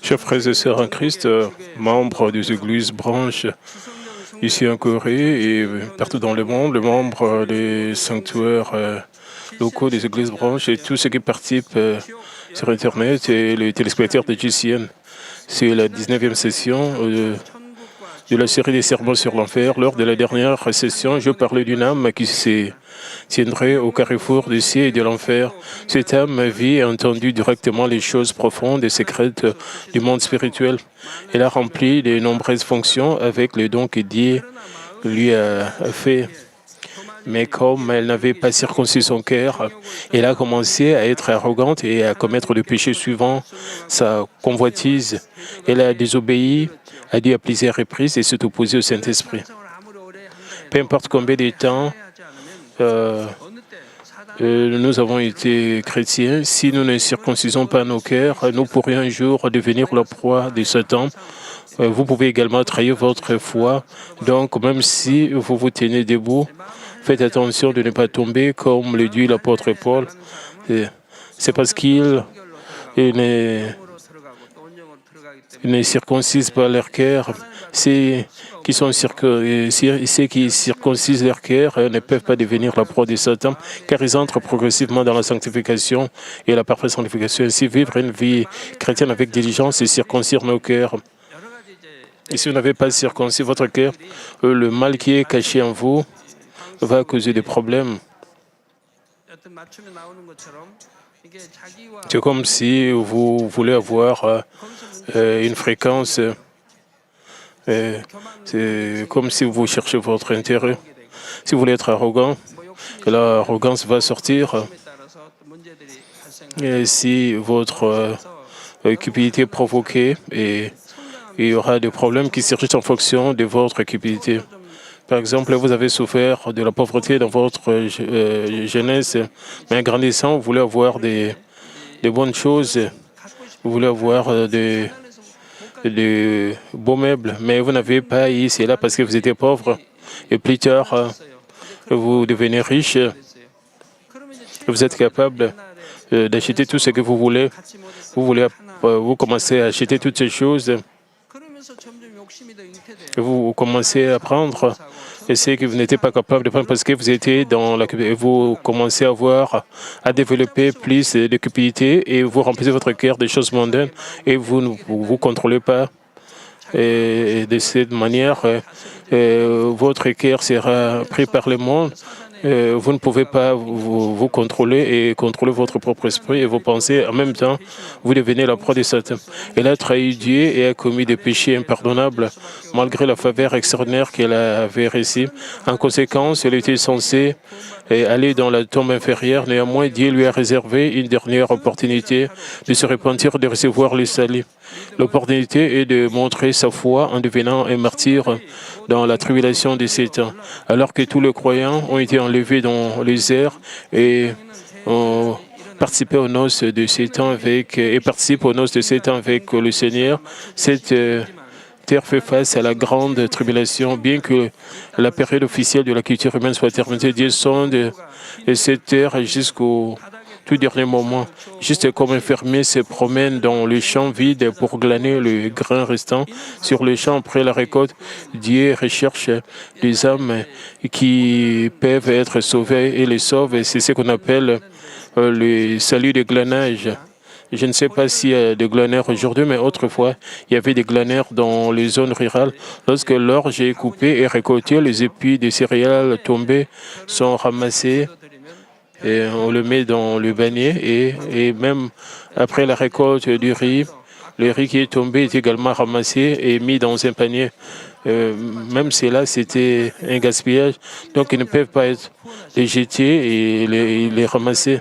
Chers frères et sœurs en Christ, membres des églises branches ici en Corée et partout dans le monde, les membres des sanctuaires locaux des églises branches et tous ceux qui participent sur Internet et les téléspectateurs de GCN. C'est la 19e session de la série des sermons sur l'enfer. Lors de la dernière session, je parlais d'une âme qui se tiendrait au carrefour du ciel et de l'enfer. Cette âme vit et a entendu directement les choses profondes et secrètes du monde spirituel. Elle a rempli de nombreuses fonctions avec les dons que Dieu lui a fait. Mais comme elle n'avait pas circoncis son cœur, elle a commencé à être arrogante et à commettre le péché suivant sa convoitise. Elle a désobéi à Dieu à plusieurs reprises et s'est opposée au Saint-Esprit. Peu importe combien de temps nous avons été chrétiens, si nous ne circoncisons pas nos cœurs, nous pourrions un jour devenir la proie de Satan. Vous pouvez également trahir votre foi. Donc, même si vous vous tenez debout, faites attention de ne pas tomber comme le dit l'apôtre Paul. C'est parce qu'il ne circoncisent pas leur cœur. Ceux qui circoncisent leur cœur ne peuvent pas devenir la proie de Satan, car ils entrent progressivement dans la sanctification et la parfaite sanctification. Ainsi, vivre une vie chrétienne avec diligence et circoncire nos cœurs. Et si vous n'avez pas circoncis votre cœur, le mal qui est caché en vous va causer des problèmes. C'est comme si vous voulez avoir une fréquence, c'est comme si vous cherchez votre intérêt. Si vous voulez être arrogant, l'arrogance va sortir. Et si votre cupidité est provoquée, et il y aura des problèmes qui surgissent en fonction de votre cupidité. Par exemple, vous avez souffert de la pauvreté dans votre jeunesse, mais en grandissant, vous voulez avoir des bonnes choses, vous voulez avoir des beaux meubles, mais vous n'avez pas eu cela parce que vous étiez pauvre. Et plus tard, vous devenez riche, vous êtes capable d'acheter tout ce que vous voulez. Vous commencez à acheter toutes ces choses. Vous commencez à prendre ce que vous n'étiez pas capable de prendre parce que vous étiez dans la cupidité. Vous commencez à développer plus de cupidité et vous remplissez votre cœur des choses mondaines et vous ne vous contrôlez pas. Et de cette manière, votre cœur sera pris par le monde. Vous ne pouvez pas vous contrôler et contrôler votre propre esprit et vos pensées. En même temps, vous devenez la proie de Satan. Elle a trahi Dieu et a commis des péchés impardonnables malgré la faveur extraordinaire qu'elle avait reçue. En conséquence, elle était censée aller dans la tombe inférieure. Néanmoins, Dieu lui a réservé une dernière opportunité de se repentir, de recevoir le salut. L'opportunité est de montrer sa foi en devenant un martyr dans la tribulation de Satan. Alors que tous les croyants ont été enlevés dans les airs et ont participé aux noces de Satan participent aux noces de Satan avec le Seigneur, cette terre fait face à la grande tribulation. Bien que la période officielle de la culture humaine soit terminée, Dieu sonde cette terre jusqu'au tout dernier moment. Juste comme un fermier se promène dans le champ vide pour glaner le grain restant sur le champ après la récolte, Dieu recherche les âmes qui peuvent être sauvées et les sauve. C'est ce qu'on appelle le salut de glanage. Je ne sais pas s'il y a des glaneurs aujourd'hui, mais autrefois, il y avait des glaneurs dans les zones rurales. Lorsque l'orge est coupée et récoltée, les épis des céréales tombées sont ramassés et on le met dans le panier. Et même après la récolte du riz, le riz qui est tombé est également ramassé et mis dans un panier. Même cela, c'était un gaspillage. Donc, ils ne peuvent pas être les jeter et les ramasser.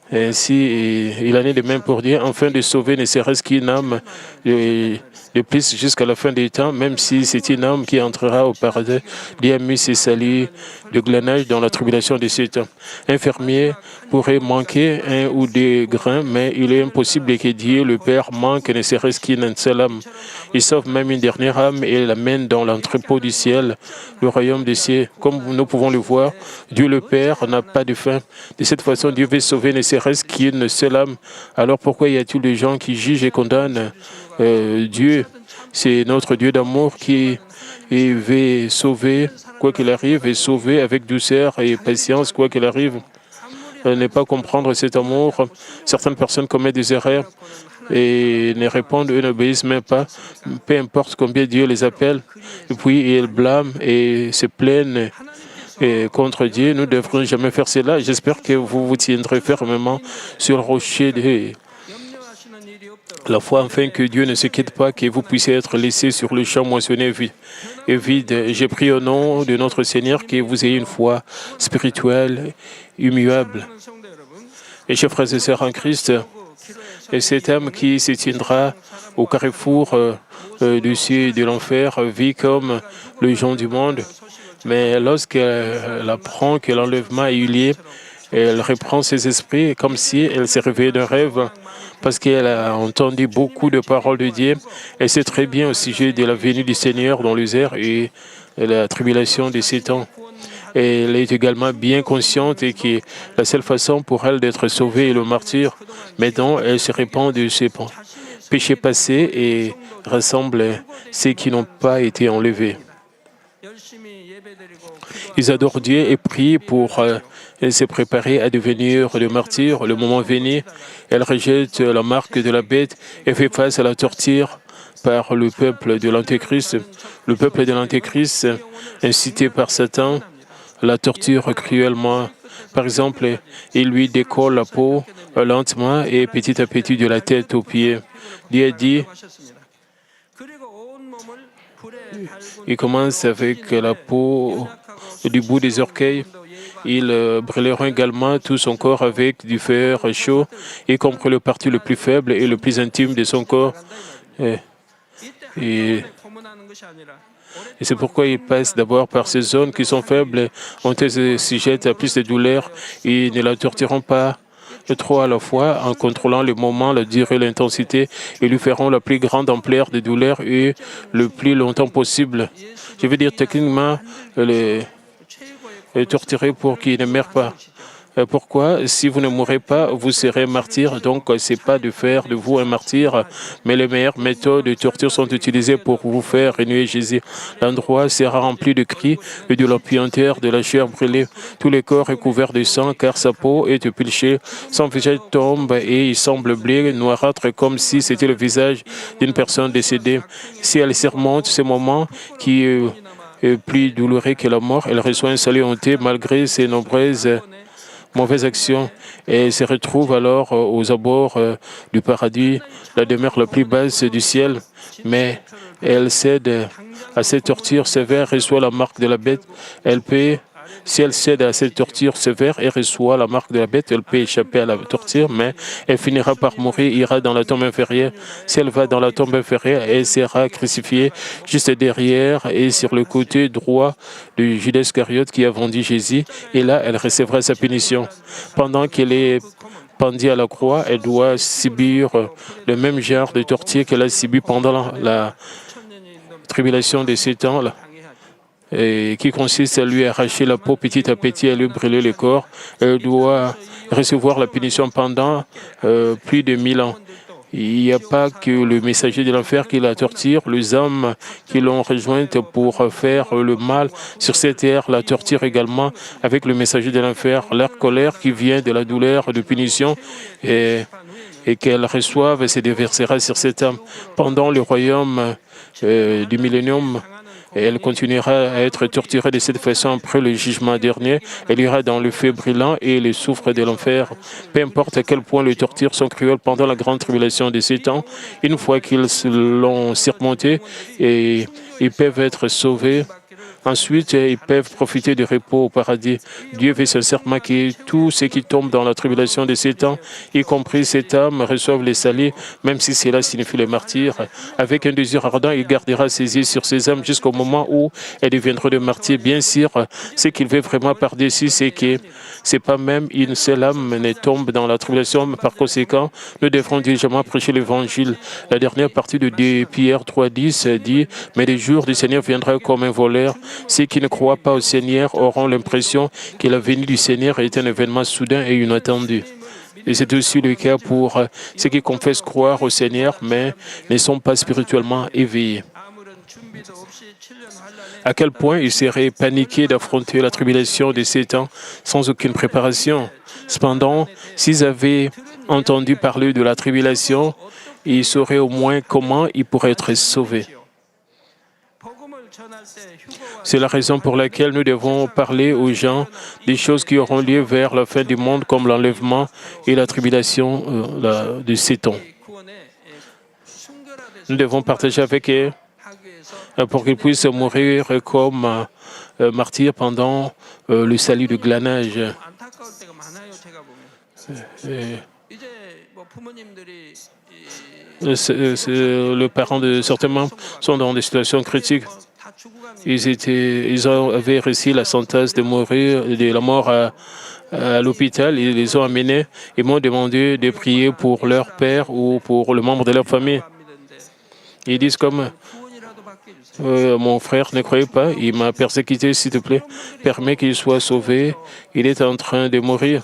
Ainsi, il en est de même pour Dieu, afin de sauver ne serait-ce qu'une âme de plus jusqu'à la fin des temps, même si c'est une âme qui entrera au paradis. Dieu a mis ses saluts de glanage dans la tribulation de Satan. Un fermier pourrait manquer un ou deux grains, mais il est impossible que Dieu, le Père, manque ne serait-ce qu'une seule âme. Il sauve même une dernière âme et l'amène dans l'entrepôt du ciel, le royaume des cieux. Comme nous pouvons le voir, Dieu le Père n'a pas de fin. De cette façon, Dieu veut sauver ne serait-ce qu'une seule âme. Alors pourquoi y a-t-il des gens qui jugent et condamnent Dieu? C'est notre Dieu d'amour qui veut sauver, quoi qu'il arrive, et sauver avec douceur et patience, quoi qu'il arrive. Ne pas comprendre cet amour. Certaines personnes commettent des erreurs et ne répondent et n'obéissent même pas, peu importe combien Dieu les appelle. Et puis ils blâment et se plaignent contre Dieu. Nous ne devrons jamais faire cela. J'espère que vous vous tiendrez fermement sur le rocher de la foi, afin que Dieu ne se quitte pas, que vous puissiez être laissés sur le champ mentionné et vide. J'ai pris au nom de notre Seigneur que vous ayez une foi spirituelle, immuable. Et chers frères et sœurs en Christ, et cet homme qui se tiendra au carrefour du ciel et de l'enfer vit comme les gens du monde. Mais lorsqu'elle apprend que l'enlèvement a eu lieu, elle reprend ses esprits comme si elle s'est réveillée d'un rêve, parce qu'elle a entendu beaucoup de paroles de Dieu. Elle sait très bien au sujet de la venue du Seigneur dans les airs et la tribulation de ces temps. Et elle est également bien consciente et que la seule façon pour elle d'être sauvée est le martyr. Maintenant, elle se répand de ses péchés passés et rassemble ceux qui n'ont pas été enlevés. Ils adorent Dieu et prient pour se préparer à devenir des martyrs. Le moment venu, elle rejette la marque de la bête et fait face à la torture par le peuple de l'Antéchrist. Le peuple de l'Antéchrist, incité par Satan, la torture cruellement. Par exemple, il lui décolle la peau lentement et petit à petit de la tête aux pieds. Dieu dit, il commence avec la peau du bout des orteils. Il brûlera également tout son corps avec du fer chaud, y compris le parti le plus faible et le plus intime de son corps. Et c'est pourquoi il passe d'abord par ces zones qui sont faibles, ont été sujettes à plus de douleur. Ils ne la tortureront pas trop à la fois en contrôlant le moment, la durée, l'intensité, et lui feront la plus grande ampleur de douleur et le plus longtemps possible. Je veux dire techniquement, les torturer pour qu'il ne meure pas. Pourquoi? Si vous ne mourrez pas, vous serez martyr. Donc, ce n'est pas de faire de vous un martyr, mais les meilleures méthodes de torture sont utilisées pour vous faire renuer Jésus. L'endroit sera rempli de cris et de la puanteur, de la chair brûlée. Tout le corps est couvert de sang, car sa peau est épulchée. Son visage tombe et il semble bleu, noirâtre, comme si c'était le visage d'une personne décédée. Si elle surmonte ce moment qui est plus douloureux que la mort, elle reçoit un salut honteux malgré ses nombreuses mauvaises actions et se retrouve alors aux abords du paradis, la demeure la plus basse du ciel. Mais elle cède à cette torture sévère, reçoit la marque de la bête. Elle peut, si elle cède à cette torture sévère et reçoit la marque de la bête, elle peut échapper à la torture, mais elle finira par mourir, ira dans la tombe inférieure. Si elle va dans la tombe inférieure, elle sera crucifiée juste derrière et sur le côté droit de Judas Iscariote qui a vendu Jésus, et là, elle recevra sa punition. Pendant qu'elle est pendue à la croix, elle doit subir le même genre de torture qu'elle a subi pendant la tribulation de 7 ans, et qui consiste à lui arracher la peau petit à petit, à lui brûler le corps. Elle doit recevoir la punition pendant plus de 1000 ans. Il n'y a pas que le messager de l'enfer qui la torture, les hommes qui l'ont rejointe pour faire le mal sur cette terre la torture également avec le messager de l'enfer. Leur colère qui vient de la douleur de punition et qu'elle reçoive se déversera sur cet homme. Pendant le royaume du millénium, elle continuera à être torturée de cette façon après le jugement dernier. Elle ira dans le feu brûlant et les souffres de l'enfer. Peu importe à quel point les tortures sont cruelles pendant la grande tribulation de 7 ans, une fois qu'ils l'ont surmonté, et ils peuvent être sauvés Ensuite, ils peuvent profiter du repos au paradis. Dieu veut sincèrement que tous ceux qui tombent dans la tribulation de ces temps, y compris cette âme, reçoivent les saluts, même si cela signifie les martyrs. Avec un désir ardent, il gardera ses yeux sur ces âmes jusqu'au moment où elles deviendront des martyrs. Bien sûr, ce qu'il veut vraiment par-dessus, c'est que c'est pas même une seule âme ne tombe dans la tribulation, mais par conséquent, nous devrons diligemment prêcher l'évangile. La dernière partie de Pierre 3,10 dit « Mais les jours du Seigneur viendront comme un voleur. Ceux qui ne croient pas au Seigneur auront l'impression que la venue du Seigneur est un événement soudain et inattendu. » Et c'est aussi le cas pour ceux qui confessent croire au Seigneur, mais ne sont pas spirituellement éveillés. À quel point ils seraient paniqués d'affronter la tribulation de ces temps sans aucune préparation. Cependant, s'ils avaient entendu parler de la tribulation, ils sauraient au moins comment ils pourraient être sauvés. C'est la raison pour laquelle nous devons parler aux gens des choses qui auront lieu vers la fin du monde, comme l'enlèvement et la tribulation de ces temps. Nous devons partager avec eux pour qu'ils puissent mourir comme martyrs pendant le salut du glanage. Les parents de certains membres sont dans des situations critiques. Ils avaient reçu la sentence de mourir, de la mort à l'hôpital. Ils les ont amenés. Ils m'ont demandé de prier pour leur père ou pour le membre de leur famille. Ils disent comme mon frère ne croyait pas, il m'a persécuté, s'il te plaît, permets qu'il soit sauvé, il est en train de mourir.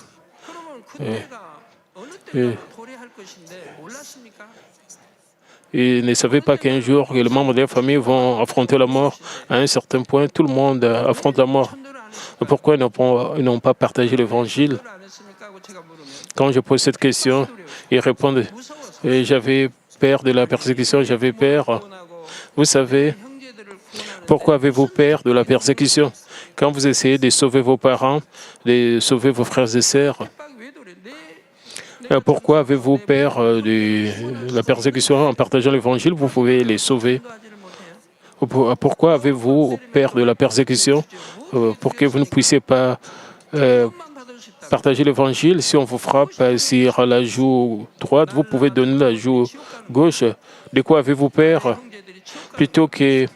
Ils ne savaient pas qu'un jour, les membres de leur famille vont affronter la mort. À un certain point, tout le monde affronte la mort. Pourquoi ils n'ont pas partagé l'évangile? Quand je pose cette question, ils répondent « J'avais peur de la persécution, j'avais peur. » Vous savez, pourquoi avez-vous peur de la persécution? Quand vous essayez de sauver vos parents, de sauver vos frères et sœurs, pourquoi avez-vous peur de la persécution? En partageant l'évangile, vous pouvez les sauver. Pourquoi avez-vous peur de la persécution? Pour que vous ne puissiez pas partager l'évangile. Si on vous frappe sur la joue droite, vous pouvez donner la joue gauche. De quoi avez-vous peur? Plutôt que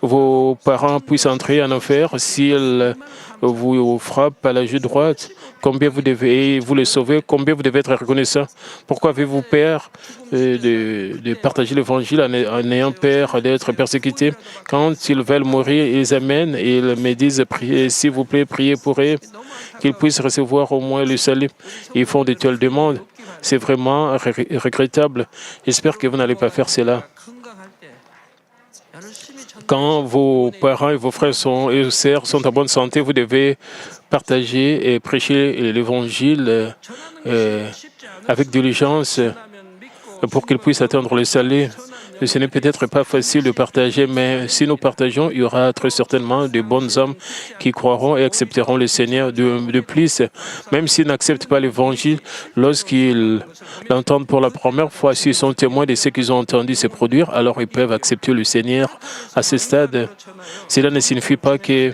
vos parents puissent entrer en enfer s'ils vous frappent à la joue droite. Combien vous devez vous les sauver? Combien vous devez être reconnaissant? Pourquoi avez-vous peur de partager l'évangile en ayant peur d'être persécuté? Quand ils veulent mourir, ils amènent et ils me disent priez, s'il vous plaît, priez pour eux, qu'ils puissent recevoir au moins le salut. Ils font de telles demandes. C'est vraiment regrettable. J'espère que vous n'allez pas faire cela. Quand vos parents et vos frères et sœurs sont en bonne santé, vous devez partager et prêcher l'évangile avec diligence pour qu'ils puissent atteindre le salut. Ce n'est peut-être pas facile de partager, mais si nous partageons, il y aura très certainement de bonnes âmes qui croiront et accepteront le Seigneur. De plus, même s'ils n'acceptent pas l'Évangile, lorsqu'ils l'entendent pour la première fois, s'ils sont témoins de ce qu'ils ont entendu se produire, alors ils peuvent accepter le Seigneur à ce stade. Cela ne signifie pas que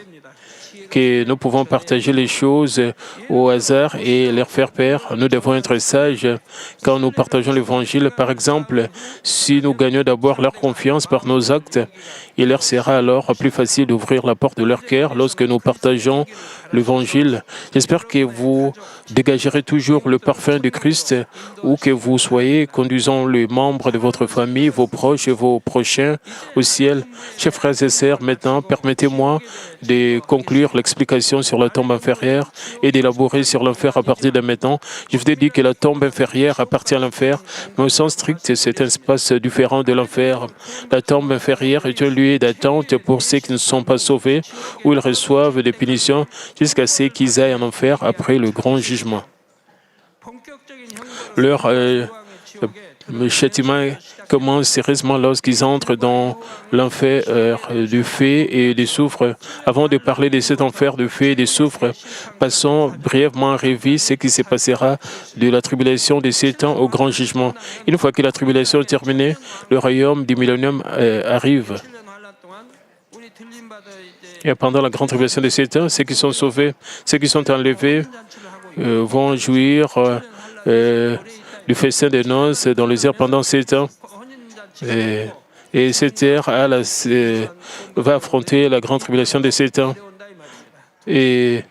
nous pouvons partager les choses au hasard et leur faire peur. Nous devons être sages quand nous partageons l'Évangile. Par exemple, si nous gagnons d'abord leur confiance par nos actes, il leur sera alors plus facile d'ouvrir la porte de leur cœur lorsque nous partageons l'Évangile. J'espère que vous dégagerez toujours le parfum de Christ, où que vous soyez, conduisant les membres de votre famille, vos proches et vos prochains au ciel. Chers frères et sœurs, maintenant, permettez-moi de conclure l'explication sur la tombe inférieure et d'élaborer sur l'enfer à partir de maintenant. Je vous ai dit que la tombe inférieure appartient à l'enfer, mais au sens strict, c'est un espace différent de l'enfer. La tombe inférieure est un lieu d'attente pour ceux qui ne sont pas sauvés, où ils reçoivent des punitions jusqu'à ce qu'ils aillent en enfer après le grand jugement. Leur châtiment commence sérieusement lorsqu'ils entrent dans l'enfer du feu et du soufre. Avant de parler de cet enfer de feu et de soufre, passons brièvement en revue ce qui se passera de la tribulation de 7 ans au grand jugement. Une fois que la tribulation est terminée, le royaume du millénium arrive. Et pendant la grande tribulation de Satan, ceux qui sont sauvés, ceux qui sont enlevés, vont jouir du festin des noces dans les airs pendant 7 ans. Et cette ère va affronter la grande tribulation de 7 ans. Et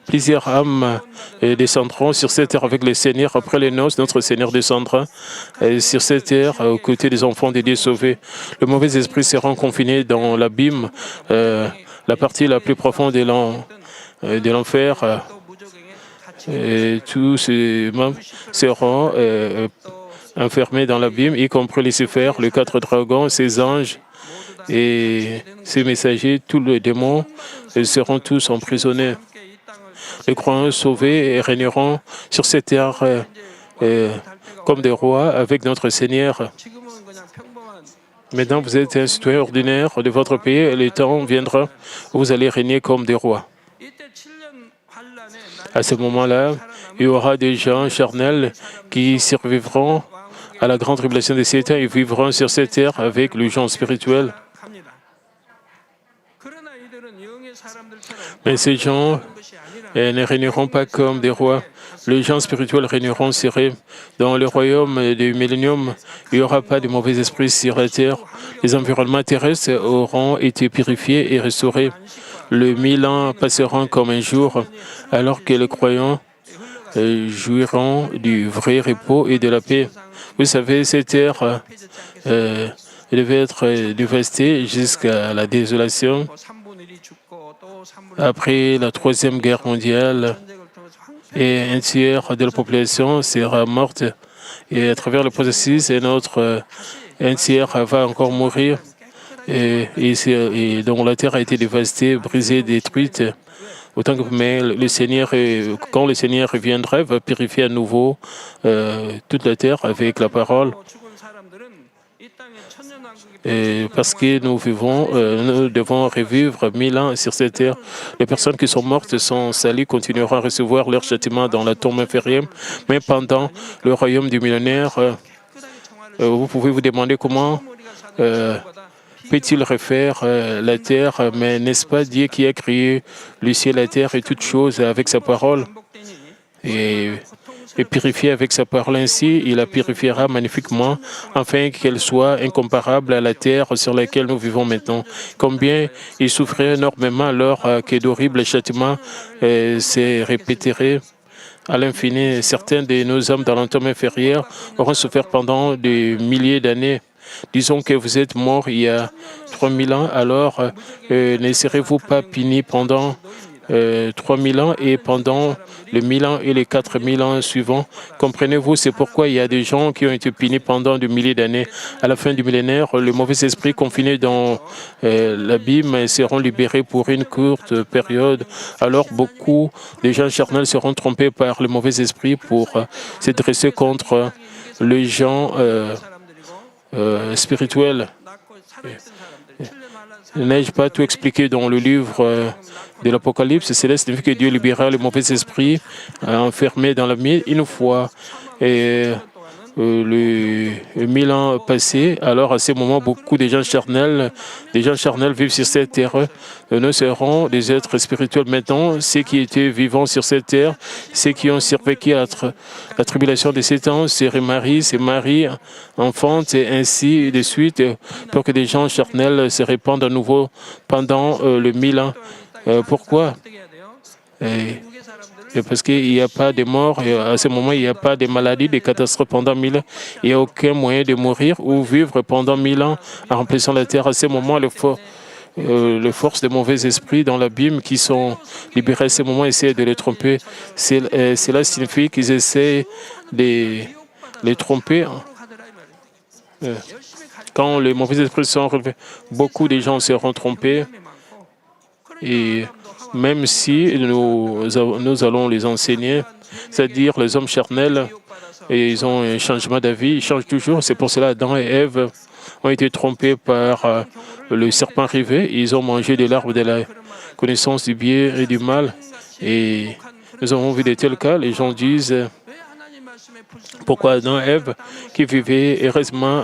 plusieurs âmes descendront sur cette terre avec le Seigneur. Après les noces, notre Seigneur descendra sur cette terre aux côtés des enfants des dieux sauvés. Le mauvais esprit sera confiné dans l'abîme, la partie la plus profonde de l'enfer. Et tous ces membres seront enfermés dans l'abîme, y compris Lucifer, les 4 dragons, ses anges et ses messagers. Tous les démons seront tous emprisonnés. Les croyants sauvés régneront sur cette terre comme des rois avec notre Seigneur. Maintenant, vous êtes un citoyen ordinaire de votre pays et le temps viendra où vous allez régner comme des rois. À ce moment-là, il y aura des gens charnels qui survivront à la grande tribulation de Satan et vivront sur cette terre avec le gens spirituel. Mais ces gens ne régneront pas comme des rois. Les gens spirituels régneront sur eux. Dans le royaume du millénium, il n'y aura pas de mauvais esprits sur la terre. Les environnements terrestres auront été purifiés et restaurés. Le 1000 ans passeront comme un jour, alors que les croyants jouiront du vrai repos et de la paix. Vous savez, cette terre devait être dévastée jusqu'à la désolation. Après la Troisième Guerre mondiale, et un tiers de la population sera morte. Et à travers le processus, un tiers va encore mourir. Et donc la terre a été dévastée, brisée, détruite. Mais le Seigneur, quand le Seigneur reviendra, va purifier à nouveau toute la terre avec la parole. Parce que nous devons revivre 1000 ans sur cette terre. Les personnes qui sont mortes sont salies, continueront à recevoir leur châtiment dans la tombe inférieure. Mais pendant le royaume du millénaire, vous pouvez vous demander comment peut-il refaire la terre, mais n'est-ce pas Dieu qui a créé le ciel, la terre et toutes choses avec sa parole et purifier avec sa parole ainsi, il la purifiera magnifiquement, afin qu'elle soit incomparable à la terre sur laquelle nous vivons maintenant. Combien il souffrait énormément alors que d'horribles châtiments se répéteraient à l'infini. Certains de nos hommes dans l'entombe inférieur auront souffert pendant des milliers d'années. Disons que vous êtes mort il y a 3000 ans, alors ne serez-vous pas puni pendant 3000 ans et pendant les 1000 ans et les 4000 ans suivants? Comprenez-vous, c'est pourquoi il y a des gens qui ont été punis pendant des milliers d'années. À la fin du millénaire, les mauvais esprits confinés dans l'abîme seront libérés pour une courte période. Alors beaucoup de gens charnels seront trompés par les mauvais esprits pour se dresser contre les gens spirituels. N'ai-je pas tout expliqué dans le livre de l'Apocalypse? Cela signifie que Dieu libérera les mauvais esprits enfermés dans la mine une fois. Et le 1000 ans passés, alors à ce moment, beaucoup de gens charnels vivent sur cette terre. Nous serons des êtres spirituels maintenant, ceux qui étaient vivants sur cette terre, ceux qui ont survécu à la tribulation de 7 ans, se marient, enfantent, et ainsi de suite, pour que des gens charnels se répandent à nouveau pendant le 1000 ans. Pourquoi? Parce qu'il n'y a pas de mort, et à ce moment, il n'y a pas de maladies, de catastrophes pendant 1000 ans. Il n'y a aucun moyen de mourir ou vivre pendant 1000 ans en remplissant la terre. À ce moment, les forces des mauvais esprits dans l'abîme qui sont libérées à ce moment essaient de les tromper. Cela signifie qu'ils essaient de les tromper. Quand les mauvais esprits sont relevés, beaucoup de gens seront trompés. Et même si nous allons les enseigner, c'est-à-dire les hommes charnels, et ils ont un changement d'avis, ils changent toujours. C'est pour cela Adam et Ève ont été trompés par le serpent arrivé. Ils ont mangé de l'arbre de la connaissance du bien et du mal. Et nous avons vu de tels cas. Les gens disent pourquoi Adam et Ève, qui vivaient heureusement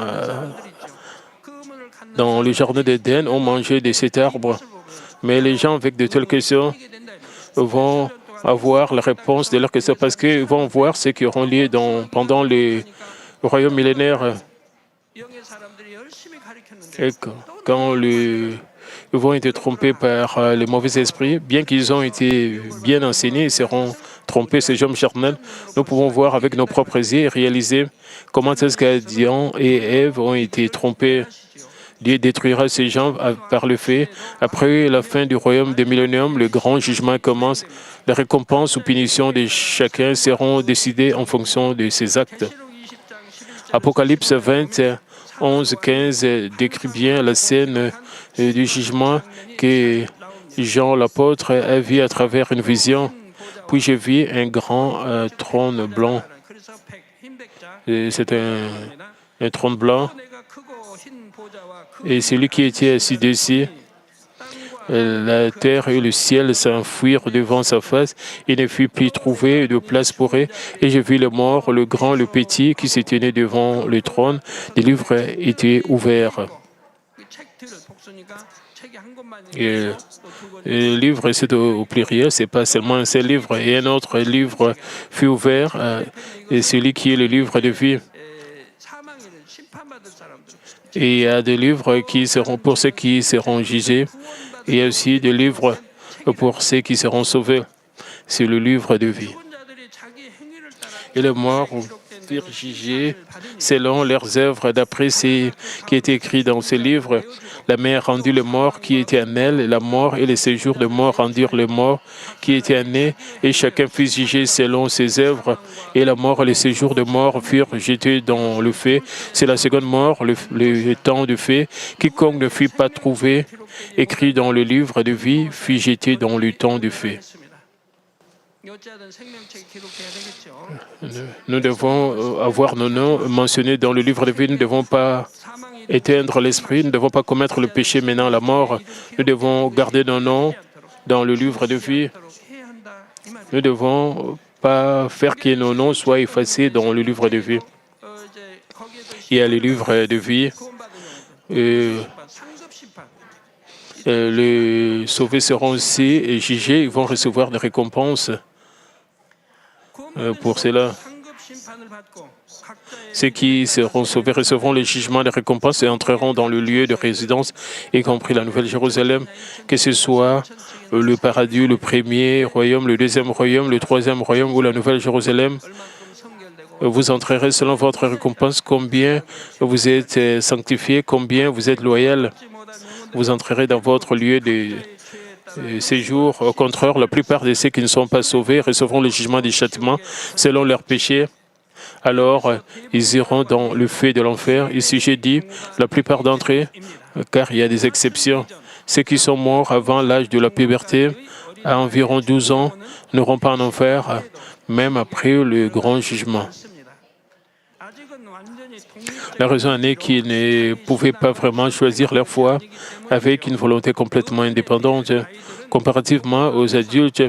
dans le jardin d'Éden, ont mangé de cet arbre. Mais les gens avec de telles questions vont avoir la réponse de leurs questions parce qu'ils vont voir ce qui aura lieu pendant le royaume millénaire. Et quand ils vont être trompés par les mauvais esprits, bien qu'ils ont été bien enseignés, ils seront trompés, ces hommes charnels. Nous pouvons voir avec nos propres yeux et réaliser comment est-ce qu'Adam et Ève ont été trompés. Dieu détruira ces gens par le fait. Après la fin du royaume des milléniums, le grand jugement commence. Les récompenses ou punitions de chacun seront décidées en fonction de ses actes. Apocalypse 20, 11, 15 décrit bien la scène du jugement que Jean l'apôtre a vu à travers une vision. Puis j'ai vu un grand trône blanc. C'est un trône blanc. Et celui qui était assis dessus, la terre et le ciel s'enfuirent devant sa face. Il ne fut plus trouvé de place pour eux. Et j'ai vu le mort, le grand, le petit, qui se tenaient devant le trône. Des livres étaient ouverts. Et le livre, c'est au pluriel, c'est pas seulement un seul livre. Et un autre livre fut ouvert, et celui qui est le livre de vie. Et il y a des livres qui seront pour ceux qui seront jugés. Et il y a aussi des livres pour ceux qui seront sauvés. C'est le livre de vie. Et les morts furent jugés selon leurs œuvres, d'après ce qui est écrit dans ce livre. La mer rendit les morts qui étaient en elle, la mort et les séjours de mort rendirent les morts qui étaient en eux, et chacun fut jugé selon ses œuvres. Et la mort et les séjours de mort furent jetés dans le feu. C'est la seconde mort, le temps de feu. Quiconque ne fut pas trouvé écrit dans le livre de vie fut jeté dans le temps du feu. Nous devons avoir nos noms mentionnés dans le livre de vie. Nous ne devons pas éteindre l'esprit, nous ne devons pas commettre le péché menant à la mort. Nous devons garder nos noms dans le livre de vie. Nous ne devons pas faire que nos noms soient effacés dans le livre de vie. Il y a le livre de vie. Les sauvés seront aussi jugés, ils vont recevoir des récompenses pour cela. Ceux qui seront sauvés recevront le jugement des récompenses et entreront dans le lieu de résidence, y compris la Nouvelle Jérusalem, que ce soit le paradis, le premier royaume, le deuxième royaume, le troisième royaume ou la Nouvelle Jérusalem. Vous entrerez selon votre récompense, combien vous êtes sanctifié, combien vous êtes loyal. Vous entrerez dans votre lieu de séjour. Au contraire, la plupart de ceux qui ne sont pas sauvés recevront le jugement du châtiment selon leurs péchés. Alors, ils iront dans le feu de l'enfer. Ici, j'ai dit, la plupart d'entre eux, car il y a des exceptions, ceux qui sont morts avant l'âge de la puberté, à environ 12 ans, n'auront pas en enfer, même après le grand jugement. La raison en est qu'ils ne pouvaient pas vraiment choisir leur foi avec une volonté complètement indépendante. Comparativement aux adultes,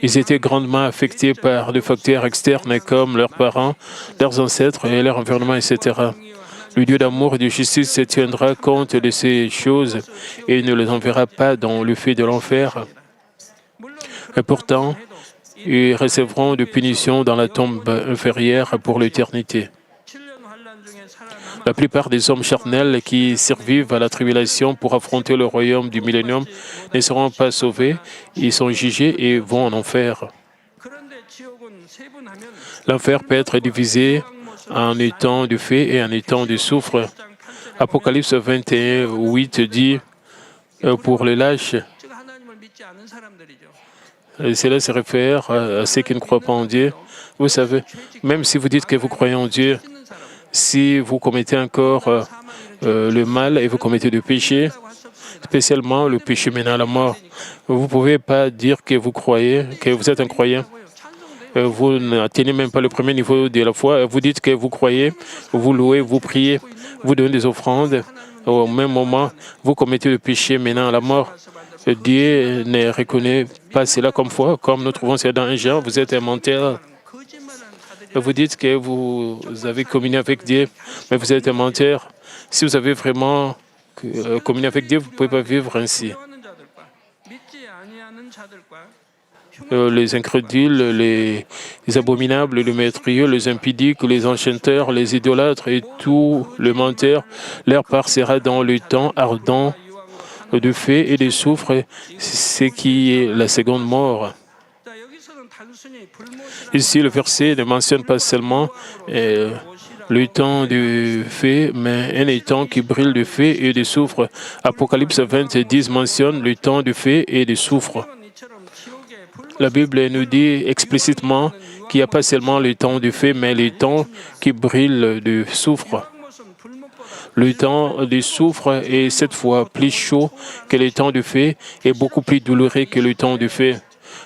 ils étaient grandement affectés par des facteurs externes comme leurs parents, leurs ancêtres et leur environnement, etc. Le Dieu d'amour et de justice se tiendra compte de ces choses et ne les enverra pas dans le feu de l'enfer. Et pourtant, ils recevront des punitions dans la tombe inférieure pour l'éternité. La plupart des hommes charnels qui survivent à la tribulation pour affronter le royaume du millénium ne seront pas sauvés, ils sont jugés et vont en enfer. L'enfer peut être divisé en étant de feu et en étant de soufre. Apocalypse 21, 8 dit pour les lâches. Cela se réfère à ceux qui ne croient pas en Dieu. Vous savez, même si vous dites que vous croyez en Dieu, si vous commettez encore le mal et vous commettez du péché, spécialement le péché menant à la mort, vous ne pouvez pas dire que vous croyez, que vous êtes un croyant. Vous n'atteignez même pas le premier niveau de la foi. Vous dites que vous croyez, vous louez, vous priez, vous donnez des offrandes. Au même moment, vous commettez le péché menant à la mort. Dieu ne reconnaît pas cela comme foi, comme nous trouvons ça dans 1 Jean. Vous êtes un menteur. Vous dites que vous avez communié avec Dieu, mais vous êtes un menteur. Si vous avez vraiment communier avec Dieu, vous ne pouvez pas vivre ainsi. Les incrédules, les abominables, les métrieux, les impudiques, les enchanteurs, les idolâtres et tout le menteur, leur part sera dans le temps ardent de feu et de soufre, ce qui est la seconde mort. Ici, le verset ne mentionne pas seulement le temps du feu, mais un temps qui brille de feu et de soufre. Apocalypse 20 mentionne le temps du feu et de soufre. La Bible nous dit explicitement qu'il n'y a pas seulement le temps du feu, mais le temps qui brille de soufre. Le temps du soufre est 7 fois plus chaud que le temps du feu et beaucoup plus douloureux que le temps du feu.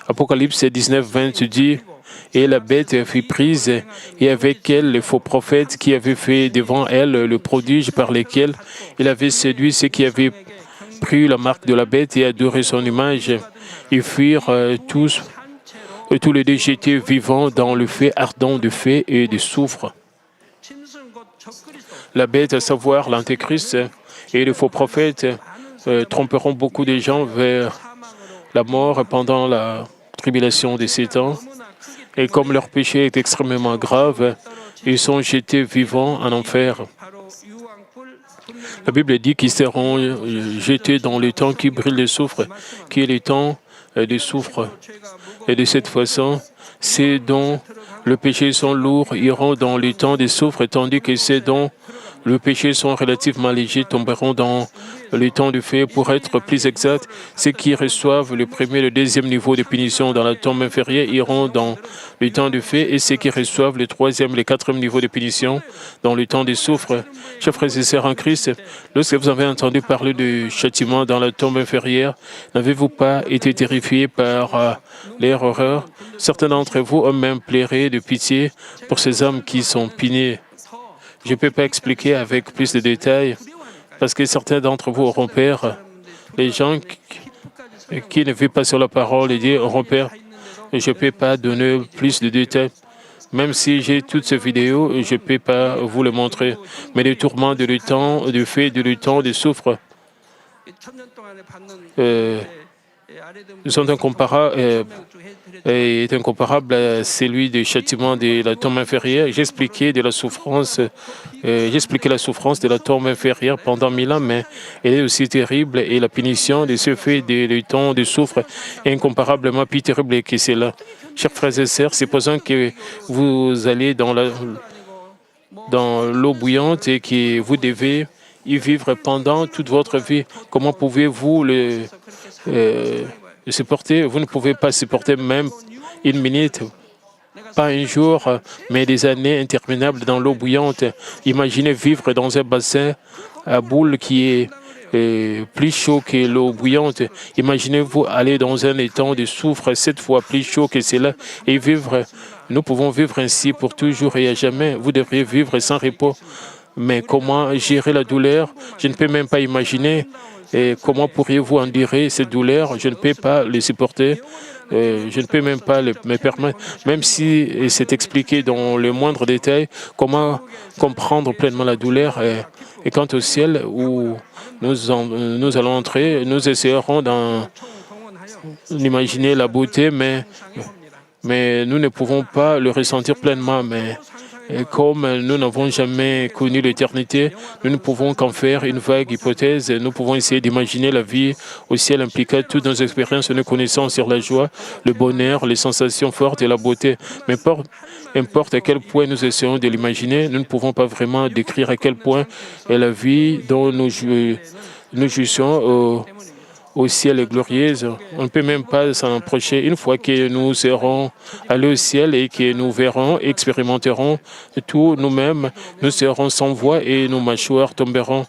Apocalypse 19, dit « Et la bête fut prise, et avec elle les faux prophètes qui avaient fait devant elle le prodige par lequel il avait séduit ceux qui avaient pris la marque de la bête et adoré son image. Ils furent tous les deux jetés vivants dans le feu ardent de feu et de soufre. » La bête, à savoir l'Antéchrist et les faux prophètes, tromperont beaucoup de gens vers la mort pendant la tribulation de ces temps. Et comme leur péché est extrêmement grave, ils sont jetés vivants en enfer. La Bible dit qu'ils seront jetés dans le temps qui brille de soufre, qui est le temps de soufre. Et de cette façon, ceux dont le péché sont lourds iront dans le temps de soufre, tandis que ceux dont le péché sont relativement légers tomberont dans le temps du feu. Pour être plus exact, ceux qui reçoivent le premier et le deuxième niveau de punition dans la tombe inférieure iront dans le temps du feu, et ceux qui reçoivent le troisième et le quatrième niveau de punition dans le temps du soufre. Chers frères et sœurs en Christ, lorsque vous avez entendu parler du châtiment dans la tombe inférieure, n'avez-vous pas été terrifiés par leur horreur? Certains d'entre vous ont même pleuré de pitié pour ces âmes qui sont punis. Je ne peux pas expliquer avec plus de détails, parce que certains d'entre vous auront peur. Les gens qui ne vivent pas sur la parole et Dieu auront peur. Je ne peux pas donner plus de détails. Même si j'ai toutes ces vidéos, je ne peux pas vous les montrer. Mais les tourments de le temps, du feu, de le temps, de soufre, sont incomparable à celui du châtiment de la tombe inférieure. J'ai expliqué la souffrance de la tombe inférieure pendant 1000 ans, mais elle est aussi terrible et la punition de ce fait de temps de soufre est incomparablement plus terrible que cela. Chers frères et sœurs, supposons que vous allez dans l'eau bouillante et que vous devez y vivre pendant toute votre vie. Comment pouvez-vous le supporter? Vous ne pouvez pas supporter même une minute, pas un jour, mais des années interminables dans l'eau bouillante. Imaginez vivre dans un bassin à boules qui est plus chaud que l'eau bouillante. Imaginez-vous aller dans un étang de soufre 7 fois plus chaud que cela et vivre. Nous pouvons vivre ainsi pour toujours et à jamais. Vous devriez vivre sans repos. Mais comment gérer la douleur? Je ne peux même pas imaginer. Et comment pourriez-vous endurer cette douleur? Je ne peux pas le supporter. Je ne peux même pas me permettre. Même si c'est expliqué dans le moindre détail, comment comprendre pleinement la douleur? Et quant au ciel où nous allons entrer, nous essayerons d'imaginer la beauté, mais nous ne pouvons pas le ressentir pleinement. Mais comme nous n'avons jamais connu l'éternité, nous ne pouvons qu'en faire une vague hypothèse. Nous pouvons essayer d'imaginer la vie au ciel impliquant toutes nos expériences et nos connaissances sur la joie, le bonheur, les sensations fortes et la beauté. Mais importe à quel point nous essayons de l'imaginer, nous ne pouvons pas vraiment décrire à quel point est la vie dont nous jouissons au ciel est glorieuse. On ne peut même pas s'en approcher. Une fois que nous serons allés au ciel et que nous verrons, expérimenterons tout nous-mêmes, nous serons sans voix et nos mâchoires tomberont.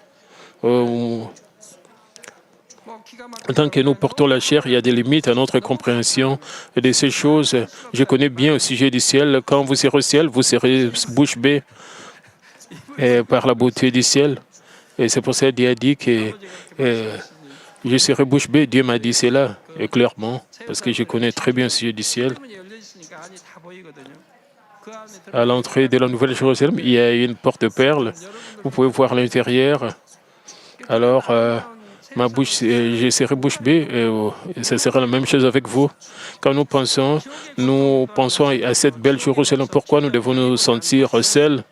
Tant que nous portons la chair, il y a des limites à notre compréhension de ces choses. Je connais bien au sujet du ciel. Quand vous serez au ciel, vous serez bouche bée par la beauté du ciel. Et c'est pour ça que Dieu a dit que je serai bouche bée. Dieu m'a dit cela clairement, parce que je connais très bien le sujet du ciel. À l'entrée de la Nouvelle Jérusalem, il y a une porte de perles. Vous pouvez voir l'intérieur. Alors, ma bouche, je serai bouche bée, et ce sera la même chose avec vous. Quand nous pensons à cette belle Jérusalem. Pourquoi nous devons nous sentir seuls?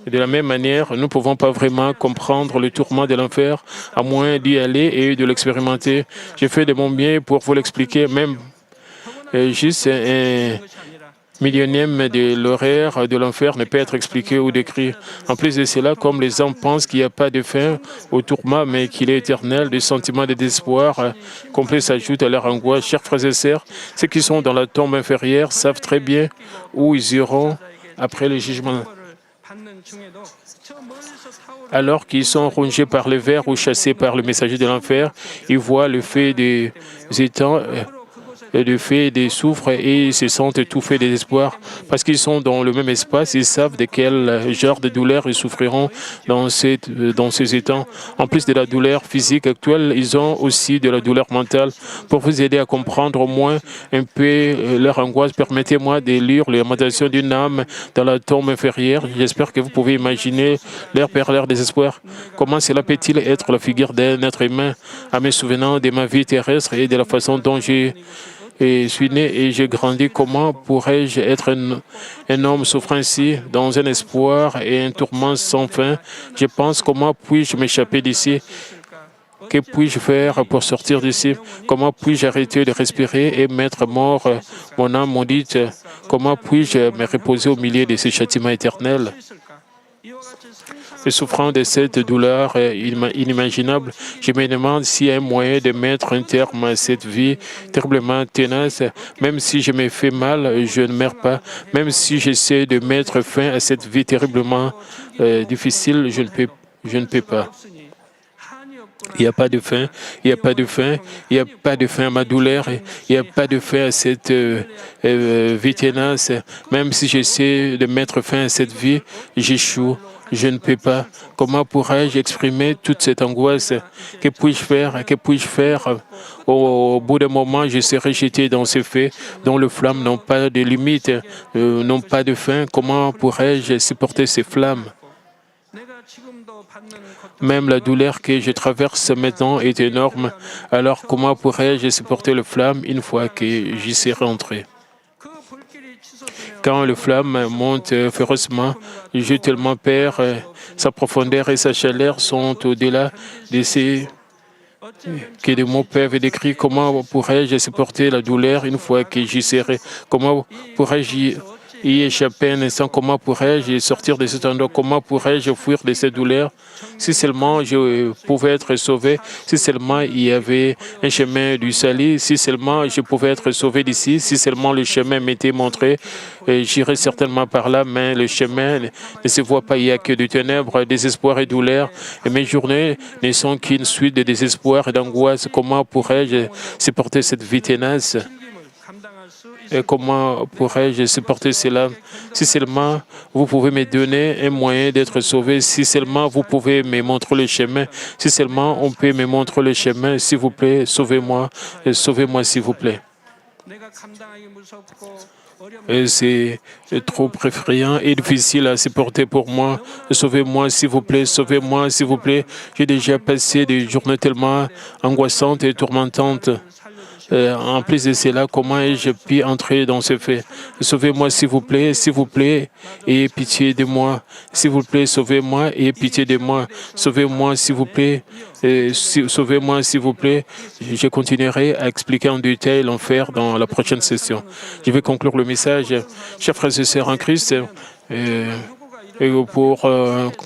De la même manière, nous ne pouvons pas vraiment comprendre le tourment de l'enfer, à moins d'y aller et de l'expérimenter. J'ai fait de mon bien pour vous l'expliquer, même juste un millionième de l'horaire de l'enfer ne peut être expliqué ou décrit. En plus de cela, comme les hommes pensent qu'il n'y a pas de fin au tourment, mais qu'il est éternel, des sentiments de désespoir complet s'ajoutent à leur angoisse. Chers frères et sœurs, ceux qui sont dans la tombe inférieure savent très bien où ils iront après le jugement. Alors qu'ils sont rongés par le ver ou chassés par le messager de l'enfer, ils voient le fait des étangs, le fait des souffres et ils se sentent étouffés de désespoir. Parce qu'ils sont dans le même espace, ils savent de quel genre de douleur ils souffriront dans ces étangs. En plus de la douleur physique actuelle, ils ont aussi de la douleur mentale. Pour vous aider à comprendre au moins un peu leur angoisse, permettez-moi de lire les lamentations d'une âme dans la tombe inférieure. J'espère que vous pouvez imaginer leur désespoir. Comment cela peut-il être la figure d'un être humain en me souvenant de ma vie terrestre et de la façon dont je suis né et j'ai grandi? Comment pourrais-je être un homme souffrant ainsi, dans un espoir et un tourment sans fin? Je pense, comment puis-je m'échapper d'ici? Que puis-je faire pour sortir d'ici? Comment puis-je arrêter de respirer et mettre mort mon âme maudite? Comment puis-je me reposer au milieu de ces châtiments éternels? Et souffrant de cette douleur inimaginable, je me demande s'il y a un moyen de mettre un terme à cette vie terriblement tenace. Même si je me fais mal, je ne meurs pas. Même si j'essaie de mettre fin à cette vie terriblement difficile, je ne peux pas. Il n'y a pas de fin, il n'y a pas de fin, il n'y a pas de fin à ma douleur, il n'y a pas de fin à cette vie tenace. Même si j'essaie de mettre fin à cette vie, j'échoue. Je ne peux pas. Comment pourrais-je exprimer toute cette angoisse? Que puis-je faire? Que puis-je faire? Au bout d'un moment, je serai jeté dans ces faits dont les flammes n'ont pas de limite, n'ont pas de fin. Comment pourrais-je supporter ces flammes? Même la douleur que je traverse maintenant est énorme. Alors comment pourrais-je supporter les flammes une fois que j'y serai entré? Quand les flammes montent férocement, j'ai tellement peur. Sa profondeur et sa chaleur sont au-delà de ce que des mots peuvent décrire. Comment pourrais-je supporter la douleur une fois que j'y serai? Comment pourrais-je y échapper un instant? Comment pourrais-je sortir de cet endroit? Comment pourrais-je fuir de cette douleur? Si seulement je pouvais être sauvé, si seulement il y avait un chemin du salut, si seulement je pouvais être sauvé d'ici, si seulement le chemin m'était montré, j'irais certainement par là, mais le chemin ne se voit pas. Il n'y a que de ténèbres, désespoir et douleur. Et mes journées ne sont qu'une suite de désespoir et d'angoisse. Comment pourrais-je supporter cette vie tenace? Et comment pourrais-je supporter cela? Si seulement vous pouvez me donner un moyen d'être sauvé, si seulement vous pouvez me montrer le chemin, si seulement on peut me montrer le chemin, s'il vous plaît, sauvez-moi, sauvez-moi s'il vous plaît. C'est trop effrayant et difficile à supporter pour moi. Sauvez-moi s'il vous plaît, sauvez-moi s'il vous plaît. J'ai déjà passé des journées tellement angoissantes et tourmentantes. En plus de cela, comment ai-je pu entrer dans ce fait? Sauvez-moi s'il vous plaît, ayez pitié de moi. S'il vous plaît, sauvez-moi et ayez pitié de moi. Sauvez-moi s'il vous plaît, sauvez-moi s'il vous plaît. Je continuerai à expliquer en détail l'enfer dans la prochaine session. Je vais conclure le message. Chers frères et sœurs en Christ, et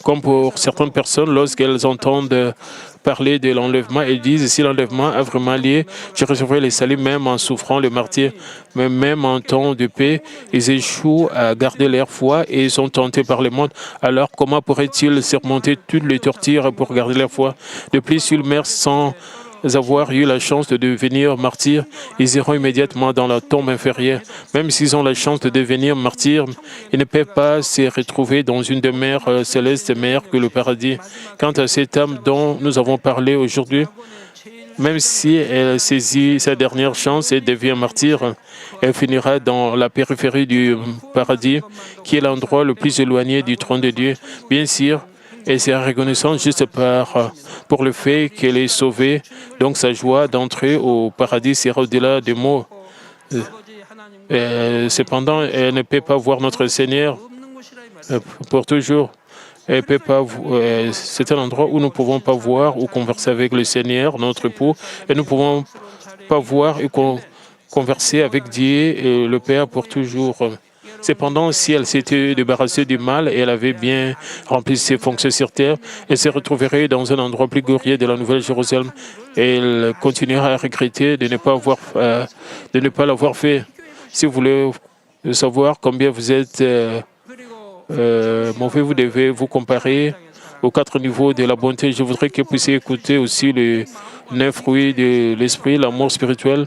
comme pour certaines personnes, lorsqu'elles entendent parler de l'enlèvement, elles disent, si l'enlèvement a vraiment lieu, je recevrai le salut même en souffrant le martyr. Mais même en temps de paix, ils échouent à garder leur foi et ils sont tentés par le monde. Alors comment pourraient-ils surmonter toutes les tortures pour garder leur foi? De plus, s'ils meurent sans avoir eu la chance de devenir martyrs, ils iront immédiatement dans la tombe inférieure. Même s'ils ont la chance de devenir martyrs, ils ne peuvent pas se retrouver dans une demeure céleste meilleure que le paradis. Quant à cette âme dont nous avons parlé aujourd'hui, même si elle saisit sa dernière chance et devient martyr, elle finira dans la périphérie du paradis, qui est l'endroit le plus éloigné du trône de Dieu. Bien sûr, Et c'est reconnaissant juste pour le fait qu'elle est sauvée. Donc sa joie d'entrer au paradis sera au-delà des mots. Cependant, elle ne peut pas voir notre Seigneur pour toujours. Elle peut pas. C'est un endroit où nous ne pouvons pas voir ou converser avec le Seigneur, notre époux, et nous ne pouvons pas voir et converser avec Dieu et le Père pour toujours. Cependant, si elle s'était débarrassée du mal et elle avait bien rempli ses fonctions sur terre, elle se retrouverait dans un endroit plus glorieux de la Nouvelle Jérusalem. Et elle continuera à regretter de ne pas l'avoir fait. Si vous voulez savoir combien vous êtes mauvais, vous devez vous comparer aux 4 niveaux de la bonté. Je voudrais que vous puissiez écouter aussi les 9 fruits de l'esprit, l'amour spirituel,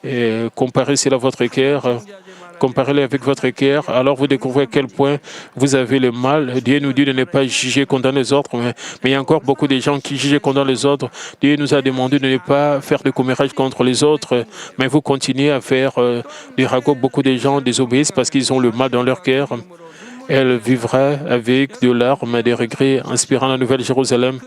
et comparer cela à votre cœur. Comparez-le avec votre cœur, alors vous découvrez à quel point vous avez le mal. Dieu nous dit de ne pas juger, condamner les autres, mais il y a encore beaucoup de gens qui jugent et condamnent les autres. Dieu nous a demandé de ne pas faire de commérage contre les autres, mais vous continuez à faire des ragots. Beaucoup de gens désobéissent parce qu'ils ont le mal dans leur cœur. Elle vivra avec de larmes et des regrets, inspirant la Nouvelle Jérusalem.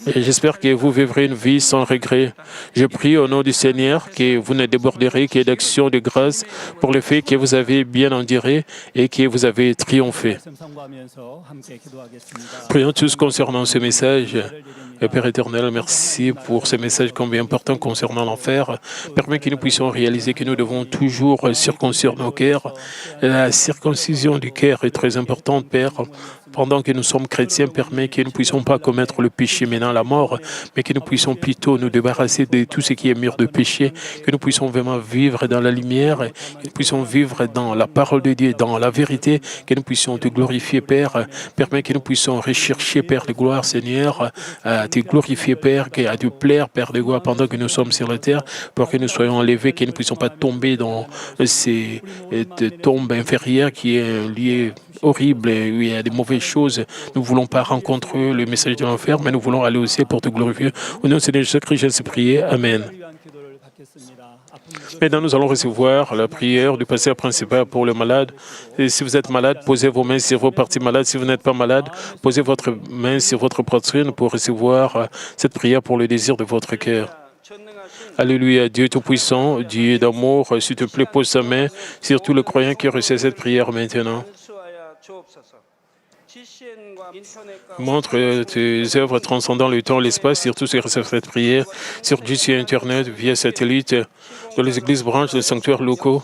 Et j'espère que vous vivrez une vie sans regret. Je prie au nom du Seigneur que vous ne déborderez que d'actions de grâce pour le fait que vous avez bien enduré et que vous avez triomphé. Prions tous concernant ce message. Père éternel, merci pour ce message combien important concernant l'enfer. Permets que nous puissions réaliser que nous devons toujours circoncire nos cœurs. La circoncision du cœur est très importante, Père. Pendant que nous sommes chrétiens, permet que nous ne puissions pas commettre le péché menant à la mort, mais que nous puissions plutôt nous débarrasser de tout ce qui est mur de péché, que nous puissions vraiment vivre dans la lumière, que nous puissions vivre dans la parole de Dieu, dans la vérité, que nous puissions te glorifier, Père. Permet que nous puissions rechercher, Père de gloire, Seigneur, à te glorifier, Père, à te plaire, Père de gloire, pendant que nous sommes sur la terre, pour que nous soyons enlevés, que nous ne puissions pas tomber dans ces tombes inférieures qui est liée horrible, où il y a des mauvaises choses. Nous ne voulons pas rencontrer le message de l'enfer, mais nous voulons aller aussi pour te glorifier. Au nom de Seigneur Jésus-Christ, j'ai prié. Amen. Maintenant, nous allons recevoir la prière du pasteur principal pour le malade. Et si vous êtes malade, posez vos mains sur vos parties malades. Si vous n'êtes pas malade, posez votre main sur votre poitrine pour recevoir cette prière pour le désir de votre cœur. Alléluia, Dieu Tout-Puissant, Dieu d'amour, s'il te plaît, pose sa main sur tous les croyants qui reçoivent cette prière maintenant. Montre tes œuvres transcendant le temps et l'espace sur tous ceux qui reçoivent cette prière, sur JC Internet, via satellite, dans les églises branches, les sanctuaires locaux,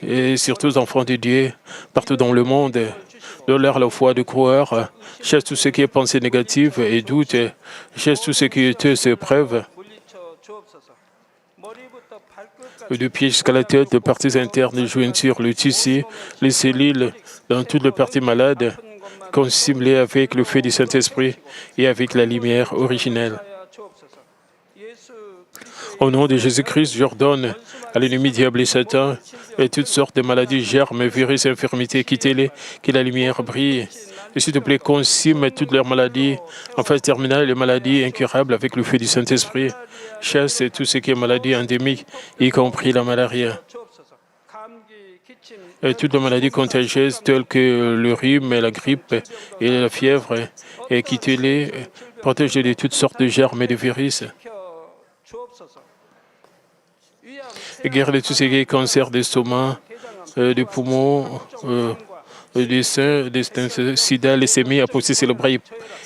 et sur tous les enfants de Dieu, partout dans le monde. Donne-leur la foi de croire, chasse tout ce qui est pensée négative et doute, chasse tout ce qui est épreuve. De pied jusqu'à la tête, de parties internes, les jointures, le tissu, les cellules, dans toutes les parties malades, consimulées avec le feu du Saint-Esprit et avec la lumière originelle. Au nom de Jésus-Christ, j'ordonne à l'ennemi diable et Satan et toutes sortes de maladies, germes, virus, infirmités, quittez-les, que la lumière brille. Et s'il te plaît, consume toutes leurs maladies, en phase terminale, les maladies incurables avec le feu du Saint-Esprit. Chasse tout ce qui est maladie endémique, y compris la malaria. Et toutes les maladies contagieuses telles que le rhume, la grippe et la fièvre, et quittez-les, protégez de toutes sortes de germes et de virus. Et guéris de tout ce qui est cancer d'estomac, des poumons, des seins, des sida, leucémie, apoplexie cérébrale,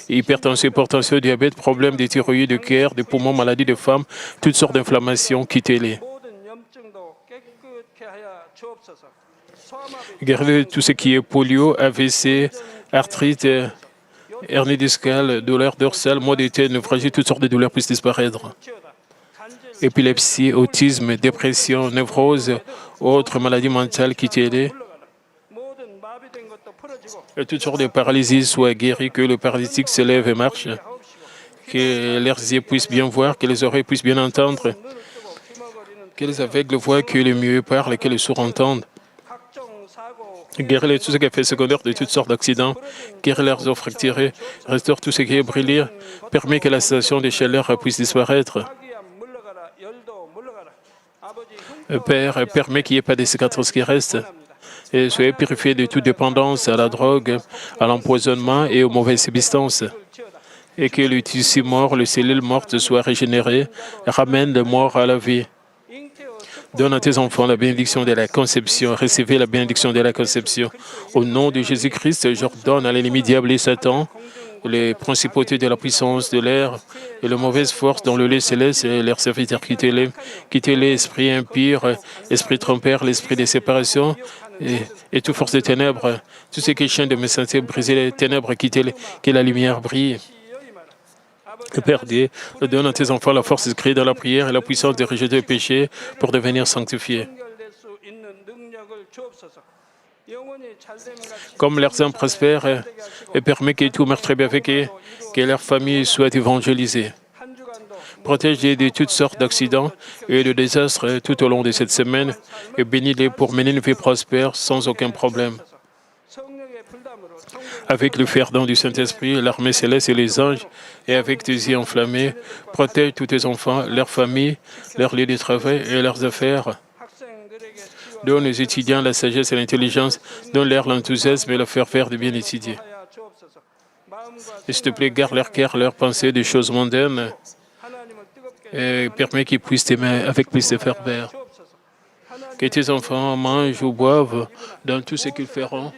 hypertension, hypertension, diabète, problèmes de thyroïde, de cœur, des poumons, maladies de femmes, toutes sortes d'inflammations, quittez-les. Guéris tout ce qui est polio, AVC, arthrite, hernie discale, douleur dorsale, maux de tête, névralgie, toutes sortes de douleurs puissent disparaître. Épilepsie, autisme, dépression, névrose, autres maladies mentales, quittez-les. Et toutes sortes de paralysies soient guéries, que le paralytique se lève et marche, que leurs yeux puissent bien voir, que les oreilles puissent bien entendre, que les aveugles voient, que les muets parlent, que les sourds entendent. Guéris tout ce qui est fait secondaire de toutes sortes d'accidents, guéris leurs os fracturés, restaure tout ce qui est brûlé, permet que la sensation de chaleur puisse disparaître. Père, permet qu'il n'y ait pas de cicatrices qui restent. Et soyez purifiés de toute dépendance à la drogue, à l'empoisonnement et aux mauvaises substances. Et que le tissu mort, les cellules mortes soient régénérées, ramène le mort à la vie. Donne à tes enfants la bénédiction de la conception. Recevez la bénédiction de la conception. Au nom de Jésus-Christ, j'ordonne à l'ennemi diable et Satan, les principautés de la puissance de l'air et les mauvaises forces dans le lait céleste et leurs serviteurs, quittez-les, esprit impur, esprit trompeur, l'esprit de séparation et toute force des ténèbres. Tout ce qui est chien de méchanceté, brisez les ténèbres, quittez-les, que la lumière brille. Père Dieu, donne à tes enfants la force de créer dans la prière et la puissance de rejeter le péché pour devenir sanctifiés. Comme leurs âmes prospèrent et permet que tout marche très bien avec eux, que leur famille soit évangélisée. Protège-les de toutes sortes d'accidents et de désastres tout au long de cette semaine et bénis-les pour mener une vie prospère sans aucun problème. Avec le fer-dent du Saint-Esprit, l'armée céleste et les anges, et avec tes yeux enflammés, protège tous tes enfants, leurs familles, leurs lieux de travail et leurs affaires. Donne aux étudiants la sagesse et l'intelligence, donne-leur l'enthousiasme et le ferveur de bien étudier. Et s'il te plaît, garde leur cœur, leurs pensées des choses mondaines, et permets qu'ils puissent t'aimer avec plus de ferveur. Que tes enfants mangent ou boivent dans tout ce qu'ils feront.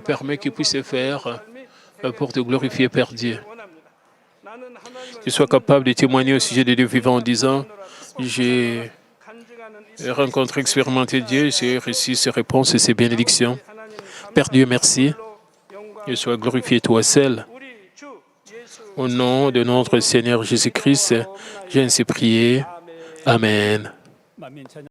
Permets qu'ils puissent faire pour te glorifier, Père Dieu. Qu'ils soient capables de témoigner au sujet des dieux vivants en disant « J'ai rencontré, expérimenté Dieu, j'ai reçu ses réponses et ses bénédictions. » Père Dieu, merci. Et sois glorifié, toi seul. Au nom de notre Seigneur Jésus-Christ, j'ai ainsi prié. Amen.